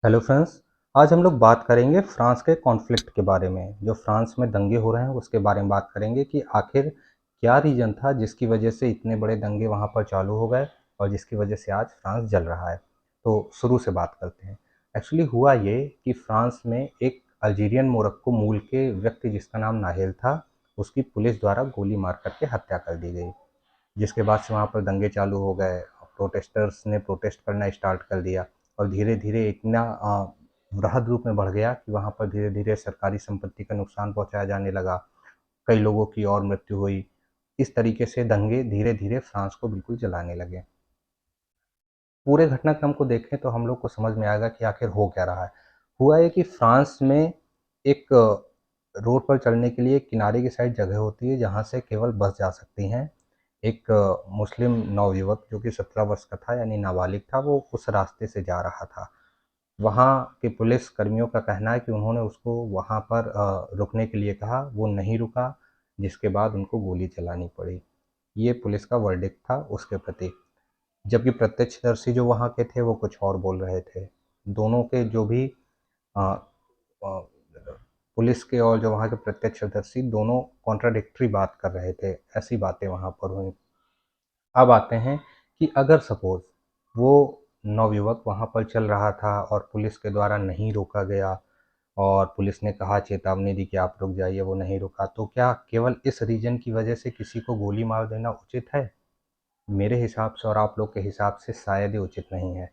Hello friends. आज हम लोग बात करेंगे फ्रांस के कॉन्फ्लिक्ट के बारे में। जो फ्रांस में दंगे हो रहे हैं उसके बारे में बात करेंगे कि आखिर क्या रीज़न था जिसकी वजह से इतने बड़े दंगे वहाँ पर चालू हो गए और जिसकी वजह से आज फ्रांस जल रहा है। तो शुरू से बात करते हैं। एक्चुअली हुआ ये कि फ्रांस में एक अल्जीरियन मोरक्को मूल के व्यक्ति जिसका नाम नाहेल था, उसकी पुलिस द्वारा गोली मार करके हत्या कर दी गई। जिसके बाद से वहाँ पर दंगे चालू हो गए। प्रोटेस्टर्स ने प्रोटेस्ट करना स्टार्ट कर दिया और धीरे धीरे इतना वृहद रूप में बढ़ गया कि वहाँ पर धीरे धीरे सरकारी संपत्ति का नुकसान पहुँचाया जाने लगा। कई लोगों की और मृत्यु हुई। इस तरीके से दंगे धीरे धीरे फ्रांस को बिल्कुल जलाने लगे। पूरे घटनाक्रम को देखें तो हम लोग को समझ में आएगा कि आखिर हो क्या रहा है। हुआ ये कि फ्रांस में एक रोड पर चलने के लिए किनारे की साइड जगह होती है जहाँ से केवल बस जा सकती हैं। एक मुस्लिम नवयुवक जो कि 17 वर्ष का था यानी नाबालिग था, वो उस रास्ते से जा रहा था। वहाँ के पुलिस कर्मियों का कहना है कि उन्होंने उसको वहाँ पर रुकने के लिए कहा, वो नहीं रुका, जिसके बाद उनको गोली चलानी पड़ी। ये पुलिस का वर्डिक्ट था उसके प्रति। जबकि प्रत्यक्षदर्शी जो वहाँ के थे वो कुछ और बोल रहे थे। दोनों के जो भी अ अ, पुलिस के और जो वहाँ के प्रत्यक्षदर्शी दोनों कॉन्ट्राडिक्टरी बात कर रहे थे। ऐसी बातें वहाँ पर हुई। अब आते हैं कि अगर सपोज़ वो नवयुवक वहाँ पर चल रहा था और पुलिस के द्वारा नहीं रोका गया और पुलिस ने कहा, चेतावनी दी कि आप रुक जाइए, वो नहीं रुका, तो क्या केवल इस रीज़न की वजह से किसी को गोली मार देना उचित है? मेरे हिसाब से और आप लोग के हिसाब से शायद ही उचित नहीं है।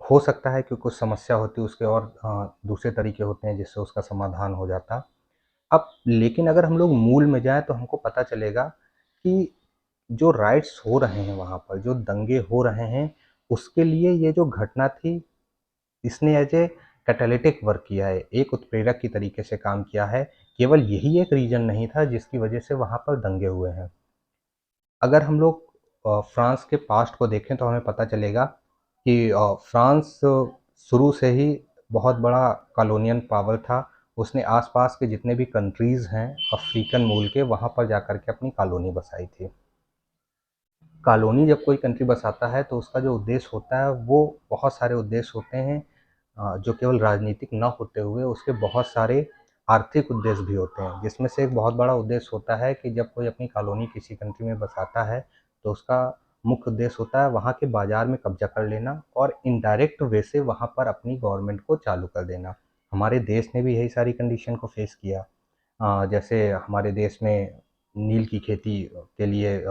हो सकता है कि कुछ समस्या होती उसके और दूसरे तरीके होते हैं जिससे उसका समाधान हो जाता। अब लेकिन अगर हम लोग मूल में जाएँ तो हमको पता चलेगा कि जो राइट्स हो रहे हैं वहाँ पर, जो दंगे हो रहे हैं, उसके लिए ये जो घटना थी, इसने एज़ ए कैटालिटिक वर्क किया है, एक उत्प्रेरक की तरीके से काम किया है। केवल यही एक रीज़न नहीं था जिसकी वजह से वहाँ पर दंगे हुए हैं। अगर हम लोग फ्रांस के पास्ट को देखें तो हमें पता चलेगा कि फ्रांस शुरू से ही बहुत बड़ा कॉलोनियल पावर था। उसने आस-पास के जितने भी कंट्रीज़ हैं अफ्रीकन मूल के, वहाँ पर जाकर के अपनी कॉलोनी बसाई थी। कॉलोनी जब कोई कंट्री बसाता है तो उसका जो उद्देश्य होता है वो बहुत सारे उद्देश्य होते हैं, जो केवल राजनीतिक ना होते हुए उसके बहुत सारे आर्थिक उद्देश्य भी होते हैं, जिसमें से एक बहुत बड़ा उद्देश्य होता है कि जब कोई अपनी कॉलोनी किसी कंट्री में बसाता है तो उसका मुख्य उद्देश्य होता है वहाँ के बाज़ार में कब्जा कर लेना और इनडायरेक्ट वे से वहाँ पर अपनी गवर्नमेंट को चालू कर देना। हमारे देश ने भी यही सारी कंडीशन को फेस किया। जैसे हमारे देश में नील की खेती के लिए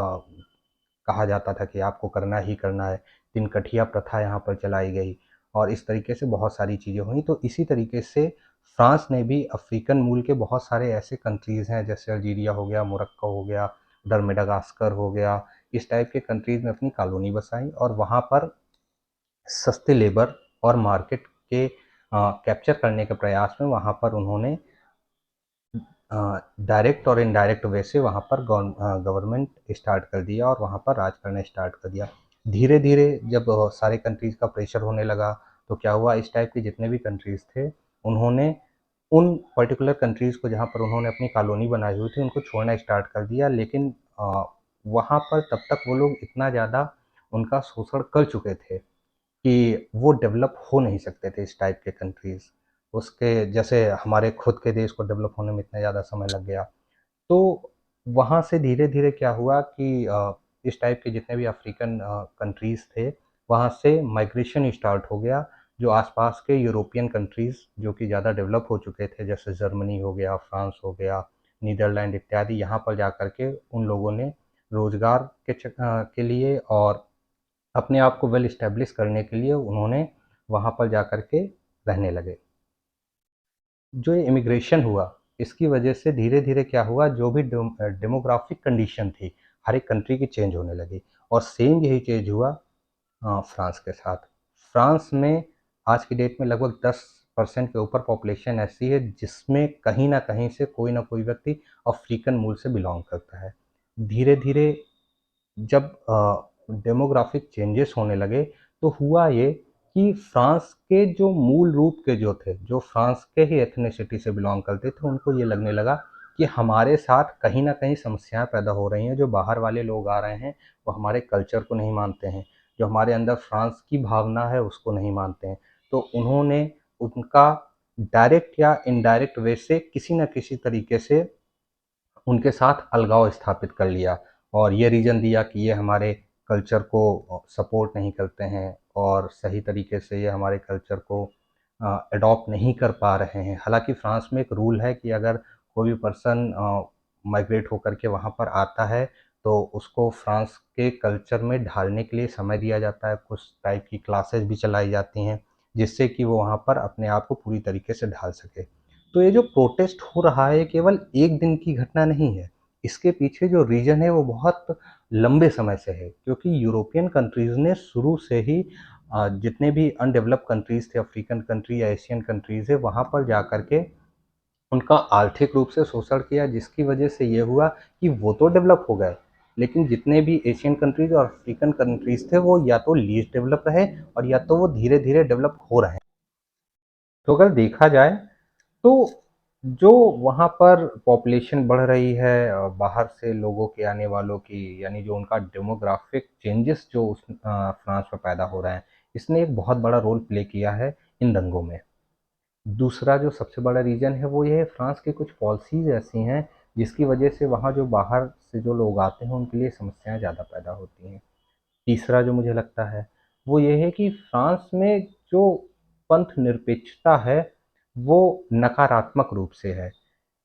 कहा जाता था कि आपको करना ही करना है। तिनकठिया प्रथा यहाँ पर चलाई गई और इस तरीके से बहुत सारी चीज़ें हुईं। तो इसी तरीके से फ्रांस ने भी अफ्रीकन मूल के बहुत सारे ऐसे कंट्रीज़ हैं जैसे अल्जीरिया हो गया, मोरक्को हो गया, उधर मेडागास्कर हो गया, इस टाइप के कंट्रीज़ में अपनी कॉलोनी बसाई और वहाँ पर सस्ते लेबर और मार्केट के कैप्चर करने के प्रयास में वहाँ पर उन्होंने डायरेक्ट और इनडायरेक्ट वे से वहाँ पर गवर्नमेंट स्टार्ट कर दिया और वहाँ पर राज करना स्टार्ट कर दिया। धीरे धीरे जब सारे कंट्रीज़ का प्रेशर होने लगा तो क्या हुआ, इस टाइप के जितने भी कंट्रीज़ थे उन्होंने उन पर्टिकुलर कंट्रीज़ को जहाँ पर उन्होंने अपनी कॉलोनी बनाई हुई थी उनको छोड़ना स्टार्ट कर दिया। लेकिन वहाँ पर तब तक वो लोग इतना ज़्यादा उनका शोषण कर चुके थे कि वो डेवलप हो नहीं सकते थे इस टाइप के कंट्रीज़। उसके जैसे हमारे खुद के देश को डेवलप होने में इतना ज़्यादा समय लग गया। तो वहाँ से धीरे-धीरे क्या हुआ कि इस टाइप के जितने भी अफ्रीकन कंट्रीज़ थे, वहाँ से माइग्रेशन स्टार्ट हो गया। जो आस-पास के यूरोपियन कंट्रीज़ जो कि ज़्यादा डेवलप हो चुके थे, जैसे जर्मनी हो गया, फ्रांस हो गया, नीदरलैंड इत्यादि, यहाँ पर जाकर के उन लोगों ने रोज़गार के लिए और अपने आप को वेल एस्टेब्लिश करने के लिए उन्होंने वहाँ पर जाकर के रहने लगे। जो ये इमिग्रेशन हुआ, इसकी वजह से धीरे-धीरे क्या हुआ, जो भी डेमोग्राफिक कंडीशन थी, हर एक कंट्री की चेंज होने लगी और सेम यही चीज़ हुआ फ्रांस के साथ। फ्रांस में आज की डेट में लगभग 10% के ऊपर पॉपुलेशन ऐसी है जिसमें कहीं न कहीं से कोई न कोई व्यक्ति अफ्रीकन मूल से बिलॉन्ग करता है। धीरे-धीरे जब डेमोग्राफिक चेंजेस होने लगे तो हुआ ये कि फ्रांस के जो मूल रूप के जो थे, जो फ्रांस के ही एथनिसिटी से बिलॉन्ग करते थे, उनको ये लगने लगा कि हमारे साथ कहीं न कहीं समस्याएँ पैदा हो रही हैं। जो बाहर वाले लोग आ रहे हैं, वो हमारे कल्चर को नहीं मानते हैं। जो हमारे अंदर फ्रांस की भावना है, उसको नहीं मानते हैं। तो उन्होंने उनका डायरेक्ट या इनडायरेक्ट वे से किसी न किसी तरीके से उनके साथ अलगाव स्थापित कर लिया और ये रीज़न दिया कि ये हमारे कल्चर को सपोर्ट नहीं करते हैं और सही तरीके से ये हमारे कल्चर को एडॉप्ट नहीं कर पा रहे हैं। हालाँकि फ्रांस में एक रूल है कि अगर कोई भी पर्सन माइग्रेट होकर के वहाँ पर आता है, तो उसको फ्रांस के कल्चर में ढालने के लिए समय दिया जाता है, कुछ टाइप की क्लासेस भी चलाई जाती हैं, जिससे कि वो वहाँ पर अपने आप को पूरी तरीके से ढाल सके। तो ये जो प्रोटेस्ट हो रहा है, ये केवल एक दिन की घटना नहीं है। इसके पीछे जो रीज़न है, वो बहुत लंबे समय से है, क्योंकि यूरोपियन कंट्रीज़ ने शुरू से ही जितने भी अनडेवलप्ड कंट्रीज़ थे, अफ्रीकन कंट्री या एशियन कंट्रीज़ है, वहाँ पर जाकर के उनका आर्थिक रूप से शोषण किया, जिसकी वजह से ये हुआ कि वो तो डेवलप हो गए, लेकिन जितने भी एशियन कंट्रीज़ और अफ्रीकन कंट्रीज़ थे, वो या तो लीस्ट डेवलप रहे और या तो वो धीरे-धीरे डेवलप हो रहे हैं। तो अगर देखा जाए, तो जो वहाँ पर पॉपुलेशन बढ़ रही है बाहर से लोगों के आने वालों की, यानी जो उनका डेमोग्राफिक चेंजेस जो फ्रांस में पैदा हो रहे हैं, इसने एक बहुत बड़ा रोल प्ले किया है इन दंगों में। दूसरा जो सबसे बड़ा रीज़न है, वो ये है फ्रांस की कुछ पॉलिसीज़ ऐसी हैं, जिसकी वजह से वहाँ जो बाहर से जो लोग आते हैं, उनके लिए समस्याएँ ज़्यादा पैदा होती हैं। तीसरा जो मुझे लगता है, वो ये है कि फ्रांस में जो पंथ निरपेक्षता है, वो नकारात्मक रूप से है।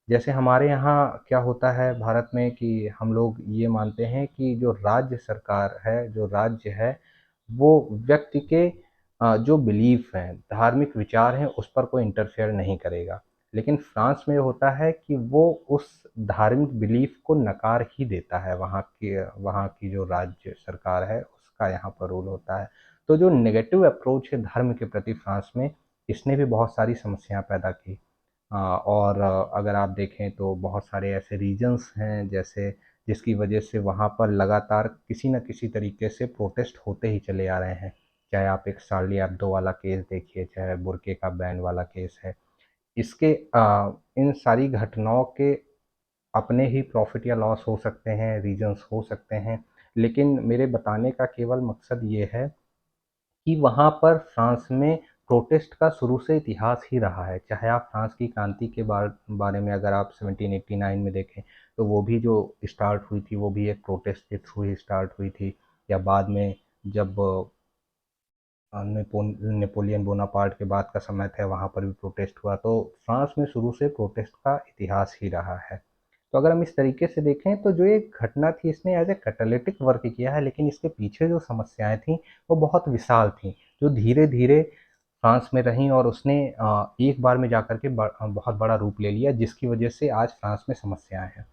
जैसे हमारे यहाँ क्या होता है भारत में कि हम लोग ये मानते हैं कि जो राज्य सरकार है, जो राज्य है, वो व्यक्ति के जो बिलीफ हैं, धार्मिक विचार हैं, उस पर कोई इंटरफेयर नहीं करेगा। लेकिन फ्रांस में ये होता है कि वो उस धार्मिक बिलीफ को नकार ही देता है, वहाँ की जो राज्य सरकार है, उसका यहाँ पर रूल होता है। तो जो नेगेटिव अप्रोच है धर्म के प्रति फ्रांस में, इसने भी बहुत सारी समस्याएँ पैदा की। और अगर आप देखें तो बहुत सारे ऐसे रीजन्स हैं जैसे जिसकी वजह से वहाँ पर लगातार किसी न किसी तरीके से प्रोटेस्ट होते ही चले आ रहे हैं। चाहे आप एक शार्ली एब्दो वाला केस देखिए, चाहे बुर्के का बैन वाला केस है। इसके इन सारी घटनाओं के अपने ही प्रॉफ़िट या लॉस हो सकते हैं, रीजन्स हो सकते हैं, लेकिन मेरे बताने का केवल मकसद ये है कि वहाँ पर फ्रांस में प्रोटेस्ट का शुरू से इतिहास ही रहा है। चाहे आप फ्रांस की क्रांति के बारे में अगर आप 1789 में देखें, तो वो भी जो स्टार्ट हुई थी, वो भी एक प्रोटेस्ट के थ्रू ही स्टार्ट हुई थी। या बाद में जब नेपोलियन बोनापार्ट के बाद का समय था, वहाँ पर भी प्रोटेस्ट हुआ। तो फ्रांस में शुरू से प्रोटेस्ट का इतिहास ही रहा है। तो अगर हम इस तरीके से देखें, तो जो ये घटना थी, इसने एज ए कैटालिटिक वर्क किया है, लेकिन इसके पीछे जो समस्याएं थीं, वो बहुत विशाल थीं, जो धीरे धीरे फ्रांस में रहीं और उसने एक बार में जाकर के बहुत बड़ा रूप ले लिया, जिसकी वजह से आज फ्रांस में समस्याएं हैं।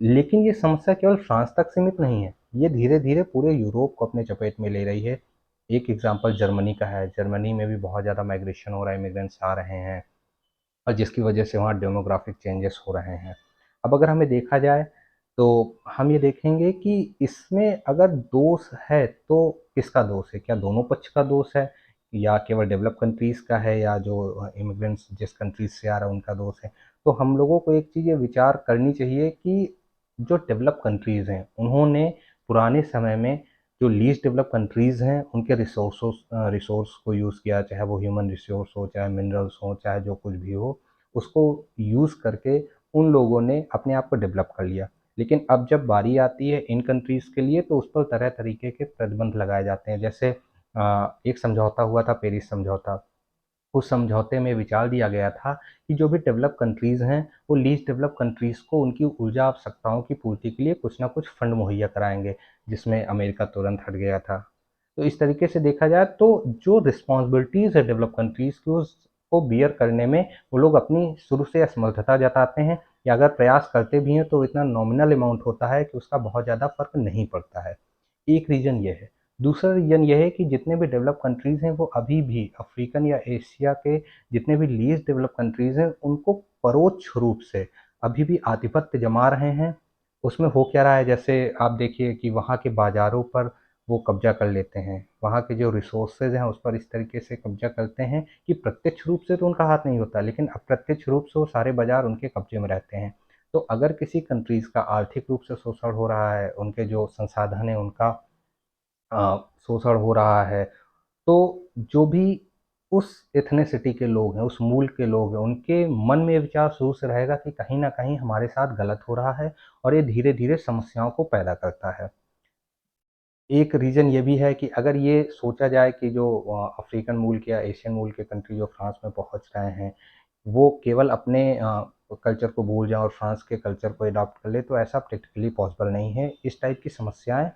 लेकिन ये समस्या केवल फ्रांस तक सीमित नहीं है, ये धीरे धीरे पूरे यूरोप को अपने चपेट में ले रही है। एक एग्जांपल जर्मनी का है। जर्मनी में भी बहुत ज़्यादा माइग्रेशन हो रहा है, इमिग्रेंट्स आ रहे हैं और जिसकी वजह से वहाँ डेमोग्राफिक चेंजेस हो रहे हैं। अब अगर हमें देखा जाए, तो हम ये देखेंगे कि इसमें अगर दोष है, तो किसका दोष है? क्या दोनों पक्ष का दोष है या केवल डेवलप कंट्रीज़ का है या जो इमिग्रेंट्स जिस कंट्रीज़ से आ रहा है उनका दोष है? तो हम लोगों को एक चीज़ ये विचार करनी चाहिए कि जो डेवलप कंट्रीज़ हैं, उन्होंने पुराने समय में जो लीस्ट डेवलप कंट्रीज़ हैं, उनके रिसोर्स को यूज़ किया, चाहे वो ह्यूमन रिसोर्स हो, चाहे मिनरल्स हों, चाहे जो कुछ भी हो, उसको यूज़ करके उन लोगों ने अपने आप को डेवलप कर लिया। लेकिन अब जब बारी आती है इन कंट्रीज़ के लिए, तो उस पर तरह तरीके के प्रतिबंध लगाए जाते हैं। जैसे एक समझौता हुआ था, पेरिस समझौता। उस समझौते में विचार दिया गया था कि जो भी डेवलप कंट्रीज़ हैं, वो लीस्ट डेवलप कंट्रीज़ को उनकी ऊर्जा आवश्यकताओं की पूर्ति के लिए कुछ ना कुछ फंड मुहैया कराएँगे, जिसमें अमेरिका तुरंत हट गया था। तो इस तरीके से देखा जाए, तो जो रिस्पॉन्सिबिलिटीज़ है डेवलप कंट्रीज़ की, उसको बियर करने में वो लोग अपनी शुरू से असमर्थता जताते हैं, या अगर प्रयास करते भी हैं तो इतना नॉमिनल अमाउंट होता है कि उसका बहुत ज़्यादा फ़र्क नहीं पड़ता है। एक रीज़न ये है। दूसरा रीज़न ये है कि जितने भी डेवलप कंट्रीज़ हैं, वो अभी भी अफ्रीकन या एशिया के जितने भी लीस्ट डेवलप कंट्रीज़ हैं, उनको परोक्ष रूप से अभी भी आधिपत्य जमा रहे हैं। उसमें हो क्या रहा है, जैसे आप देखिए कि वहाँ के बाज़ारों पर वो कब्ज़ा कर लेते हैं। वहाँ के जो रिसोर्सेज़ हैं, उस पर इस तरीके से कब्ज़ा करते हैं कि प्रत्यक्ष रूप से तो उनका हाथ नहीं होता, लेकिन अप्रत्यक्ष रूप से वो सारे बाज़ार उनके कब्ज़े में रहते हैं। तो अगर किसी कंट्रीज़ का आर्थिक रूप से शोषण हो रहा है, उनके जो संसाधन हैं, उनका शोषण हो रहा है, तो जो भी उस एथनिसिटी के लोग हैं, उस मूल के लोग हैं, उनके मन में ये विचार शुरू से रहेगा कि कहीं न कहीं हमारे साथ गलत हो रहा है और ये धीरे-धीरे समस्याओं को पैदा करता है। एक रीज़न ये भी है कि अगर ये सोचा जाए कि जो अफ्रीकन मूल के या एशियन मूल के कंट्री जो फ्रांस में पहुँच रहे हैं, वो केवल अपने कल्चर को भूल जाएँ और फ्रांस के कल्चर को एडॉप्ट कर लें, तो ऐसा प्रैक्टिकली पॉसिबल नहीं है। इस टाइप की समस्याएँ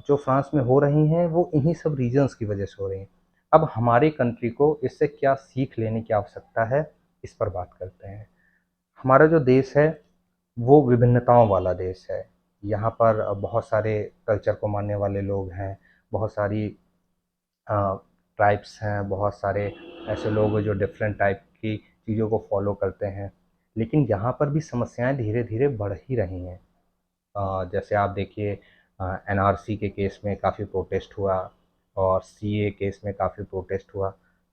जो फ्रांस में हो रही हैं, वो इन्हीं सब रीज़न्स की वजह से हो रही हैं। अब हमारी कंट्री को इससे क्या सीख लेने की आवश्यकता है, इस पर बात करते हैं। हमारा जो देश है, वो विभिन्नताओं वाला देश है। यहाँ पर बहुत सारे कल्चर को मानने वाले लोग हैं, बहुत सारी ट्राइब्स हैं, बहुत सारे ऐसे लोग हैं जो डिफरेंट टाइप की चीज़ों को फॉलो करते हैं। लेकिन यहाँ पर भी समस्याएँ धीरे-धीरे बढ़ ही रही हैं। जैसे आप देखिए एनआरसी के केस में काफ़ी प्रोटेस्ट हुआ और सीए केस में काफ़ी प्रोटेस्ट हुआ।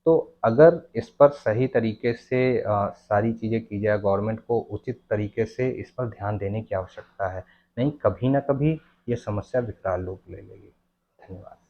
तो अगर इस पर सही तरीके से सारी चीज़ें की जाए, गवर्नमेंट को उचित तरीके से इस पर ध्यान देने की आवश्यकता है। नहीं कभी न कभी ये समस्या विकराल रूप ले लेगी। धन्यवाद।